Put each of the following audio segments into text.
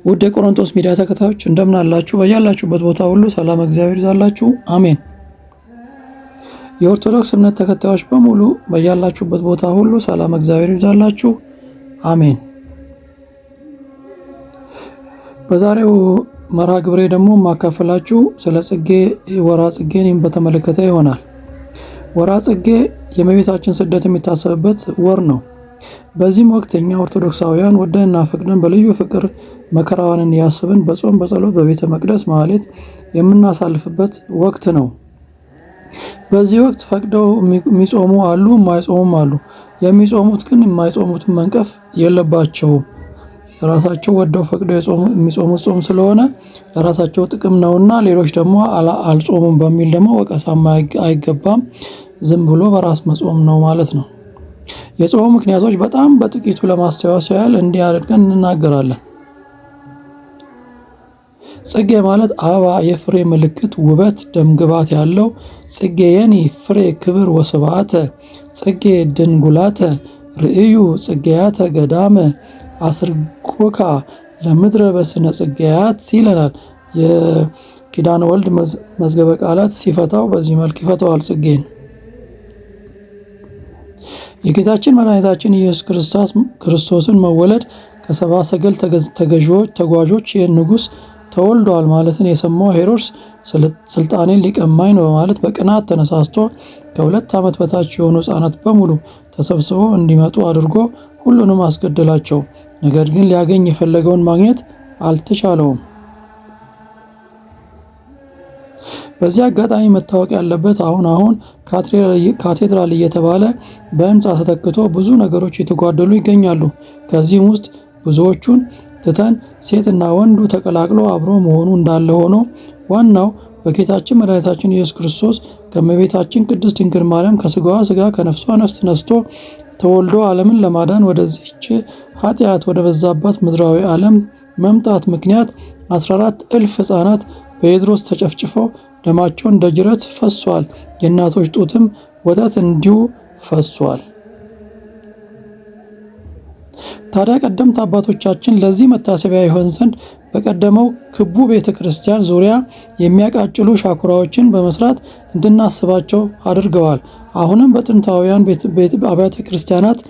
ውድ የቆሮንቶስ ሚዲያ ተከታዮች እንደምን አላችሁ? በያላችሁበት ቦታ ሁሉ ሰላም እግዚአብሔር ይዛላችሁ። አሜን። የኦርቶዶክስ እምነት ተከታዮች በሙሉ በያላችሁበት ቦታ ሁሉ ሰላም እግዚአብሔር ይዛላችሁ። አሜን። በዛሬው መርሃ ግብሬ ደግሞ ማካፈላችሁ ስለ ጽጌ ወርሃ ጽጌን በተመለከተ ይሆናል። ወርሃ ጽጌ የእመቤታችን ስደት የሚታሰብበት ወር ነው። በዚህም ወቅት እኛ ኦርቶዶክሳውያን ወደንና ፈቅደን በልዩ ፍቅር መከራዋን ያስብን በጾም በጸሎት በቤተ መቅደስ ማህሌት የምናሳልፍበት ወቅት ነው። በዚህ ወቅት ፈቅደው የሚጾሙ አሉ፣ የማይጾሙም አሉ። የሚጾሙት ግን የማይጾሙትን መንቀፍ የለባቸውም። ራሳቸው ወደው ፈቅደው የሚጾሙት ጾም ስለሆነ ለራሳቸው ጥቅም ነውና፣ ሌሎች ደግሞ አልጾሙም በሚል ደግሞ ወቀሳም አይገባም። ዝም ብሎ በራስ መጾም ነው ማለት ነው። የጾሙ ምክንያቶች በጣም በጥቂቱ ለማስታወስ ያህል እንዲህ አድርገን እንናገራለን። ጽጌ ማለት አበባ፣ የፍሬ ምልክት፣ ውበት፣ ደምግባት ያለው ጽጌ የኒ ፍሬ ክብር ወስብዓተ ጽጌ ድንጉላተ ርእዩ ጽጌያተ ገዳመ አስርጎካ ለምድረ በስነ ጽጌያት ይለናል። የኪዳነ ወልድ መዝገበ ቃላት ሲፈታው በዚህ መልክ ይፈታዋል ጽጌን። የጌታችን መድኃኒታችን ኢየሱስ ክርስቶስን መወለድ ከሰብአ ሰገል ተጓዦች የንጉሥ ተወልዷል ማለትን የሰማው ሄሮድስ ስልጣኔን ሊቀማኝ ነው በማለት በቅናት ተነሳስቶ ከ2 ዓመት በታች የሆኑ ሕፃናት በሙሉ ተሰብስበው እንዲመጡ አድርጎ ሁሉንም አስገደላቸው። ነገር ግን ሊያገኝ የፈለገውን ማግኘት አልተቻለውም። በዚህ አጋጣሚ መታወቅ ያለበት አሁን ካቴድራል እየተባለ በህንፃ ተተክቶ ብዙ ነገሮች የተጓደሉ ይገኛሉ። ከዚህም ውስጥ ብዙዎቹን ትተን ሴትና ወንዱ ተቀላቅሎ አብሮ መሆኑ እንዳለ ሆኖ ዋናው በጌታችን መድኃኒታችን ኢየሱስ ክርስቶስ ከእመቤታችን ቅድስት ድንግል ማርያም ከስጋዋ ስጋ ከነፍሷ ነፍስ ነስቶ ተወልዶ ዓለምን ለማዳን ወደዚች ኃጢአት ወደ በዛባት ምድራዊ ዓለም መምጣት ምክንያት 14,000 ሕፃናት በሄሮድስ ተጨፍጭፈው ደማቸው እንደ ጅረት ፈሷል። የእናቶች ጡትም ወተት እንዲሁ ፈሷል። ታዲያ ቀደምት አባቶቻችን ለዚህ መታሰቢያ ይሆን ዘንድ በቀደመው ክቡ ቤተ ክርስቲያን ዙሪያ የሚያቃጭሉ ሻኩራዎችን በመስራት እንድናስባቸው አድርገዋል። አሁንም በጥንታውያን አብያተ ክርስቲያናት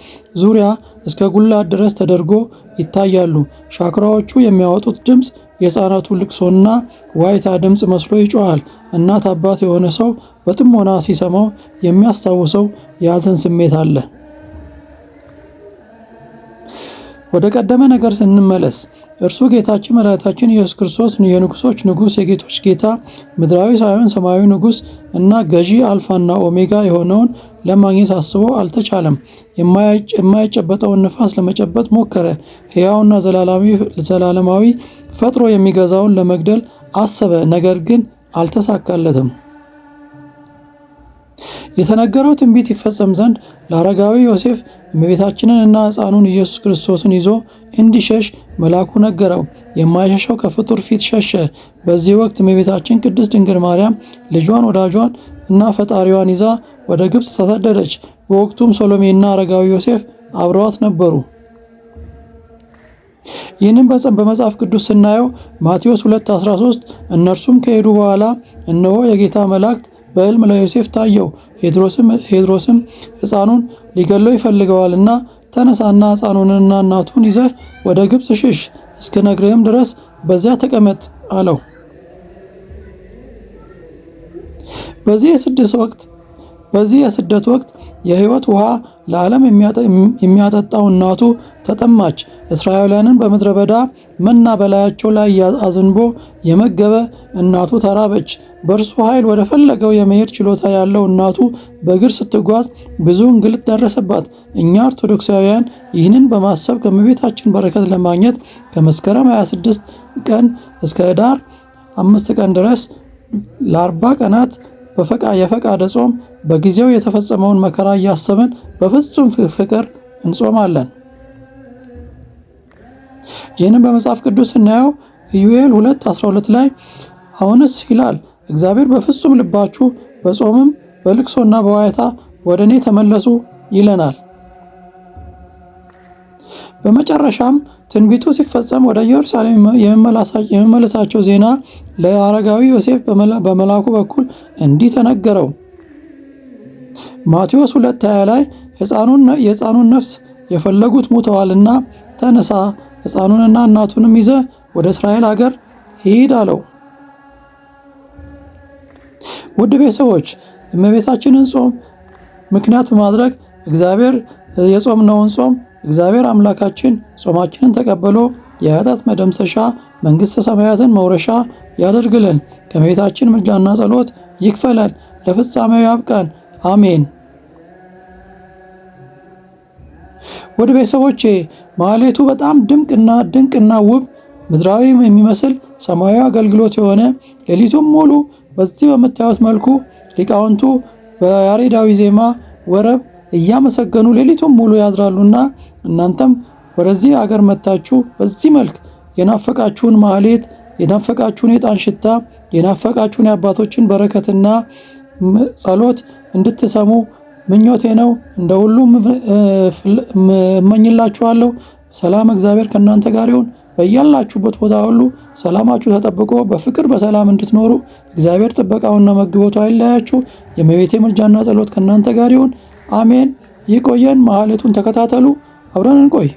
ዙሪያ እስከ ጉልላት ድረስ ተደርጎ ይታያሉ። ሻኩራዎቹ የሚያወጡት ድምፅ የሕፃናቱ ልቅሶና ዋይታ ድምፅ መስሎ ይጮሃል። እናት አባት የሆነ ሰው በጥሞና ሲሰማው የሚያስታውሰው የሐዘን ስሜት አለ። ወደ ቀደመ ነገር ስንመለስ እርሱ ጌታችን መድኃኒታችን ኢየሱስ ክርስቶስ የንጉሶች ንጉሥ የጌቶች ጌታ ምድራዊ ሳይሆን ሰማያዊ ንጉሥ እና ገዢ አልፋና ኦሜጋ የሆነውን ለማግኘት አስቦ አልተቻለም። የማይጨበጠውን ንፋስ ለመጨበጥ ሞከረ። ሕያውና ዘላለማዊ ፈጥሮ የሚገዛውን ለመግደል አሰበ። ነገር ግን አልተሳካለትም። የተነገረው ትንቢት ይፈጸም ዘንድ ለአረጋዊ ዮሴፍ እመቤታችንን እና ሕፃኑን ኢየሱስ ክርስቶስን ይዞ እንዲሸሽ መልአኩ ነገረው። የማይሸሸው ከፍጡር ፊት ሸሸ። በዚህ ወቅት እመቤታችን ቅድስት ድንግል ማርያም ልጇን ወዳጇን እና ፈጣሪዋን ይዛ ወደ ግብፅ ተሰደደች። በወቅቱም ሰሎሜና አረጋዊ ዮሴፍ አብረዋት ነበሩ። ይህንን በመጽሐፍ ቅዱስ ስናየው ማቴዎስ 2:13 እነርሱም ከሄዱ በኋላ እነሆ የጌታ መላእክት በሕልም ለዮሴፍ ታየው። ሄሮድስም ሕፃኑን ሊገለው ይፈልገዋልና ተነሳና ሕፃኑንና እናቱን ይዘህ ወደ ግብፅ ሽሽ፣ እስክነግርህም ድረስ በዚያ ተቀመጥ አለው። በዚህ የስደት ወቅት የሕይወት ውሃ ለዓለም የሚያጠጣው እናቱ ተጠማች። እስራኤላውያንን በምድረ በዳ መና በላያቸው ላይ አዝንቦ የመገበ እናቱ ተራበች። በእርሱ ኃይል ወደ ፈለገው የመሄድ ችሎታ ያለው እናቱ በእግር ስትጓዝ ብዙ እንግልት ደረሰባት። እኛ ኦርቶዶክሳውያን ይህንን በማሰብ ከእመቤታችን በረከት ለማግኘት ከመስከረም 26 ቀን እስከ ኅዳር 5 ቀን ድረስ ለ40 ቀናት የፈቃደ ጾም በጊዜው የተፈጸመውን መከራ እያሰብን በፍጹም ፍቅር እንጾማለን። ይህንን በመጽሐፍ ቅዱስ ስናየው ኢዩኤል 2:12 ላይ አሁንስ ይላል እግዚአብሔር በፍጹም ልባችሁ በጾምም በልቅሶና በዋይታ ወደ እኔ ተመለሱ ይለናል። በመጨረሻም ትንቢቱ ሲፈጸም ወደ ኢየሩሳሌም የመመለሳቸው ዜና ለአረጋዊ ዮሴፍ በመልአኩ በኩል እንዲህ ተነገረው። ማቴዎስ 2:20 ላይ የሕፃኑን ነፍስ የፈለጉት ሙተዋልና ተነሳ፣ ሕፃኑንና እናቱንም ይዘ ወደ እስራኤል ሀገር ሂድ አለው። ውድ ቤተሰቦች እመቤታችንን ጾም ምክንያት በማድረግ እግዚአብሔር የጾምነውን ጾም እግዚአብሔር አምላካችን ጾማችንን ተቀብሎ የኃጢአት መደምሰሻ መንግሥተ ሰማያትን መውረሻ ያደርግልን። ከእመቤታችን ምልጃና ጸሎት ይክፈለን። ለፍጻሜው ያብቃን። አሜን። ውድ ቤተሰቦቼ ማህሌቱ በጣም ድንቅና ውብ ምድራዊ የሚመስል ሰማያዊ አገልግሎት የሆነ ሌሊቱን ሙሉ በዚህ በምታዩት መልኩ ሊቃውንቱ በያሬዳዊ ዜማ ወረብ እያመሰገኑ ሌሊቱን ሙሉ ያድራሉና እናንተም ወደዚህ አገር መጣችሁ በዚህ መልክ የናፈቃችሁን ማህሌት፣ የናፈቃችሁን የዕጣን ሽታ፣ የናፈቃችሁን የአባቶችን በረከትና ጸሎት እንድትሰሙ ምኞቴ ነው። እንደ ሁሉም እመኝላችኋለሁ። ሰላም እግዚአብሔር ከእናንተ ጋር ይሁን። በያላችሁበት ቦታ ሁሉ ሰላማችሁ ተጠብቆ በፍቅር በሰላም እንድትኖሩ እግዚአብሔር ጥበቃውና መግቦቱ አይለያችሁ። የእመቤቴ ምልጃና ጸሎት ከእናንተ ጋር ይሁን። አሜን። ይቆየን። ማህሌቱን ተከታተሉ። አብረን እንቆይ።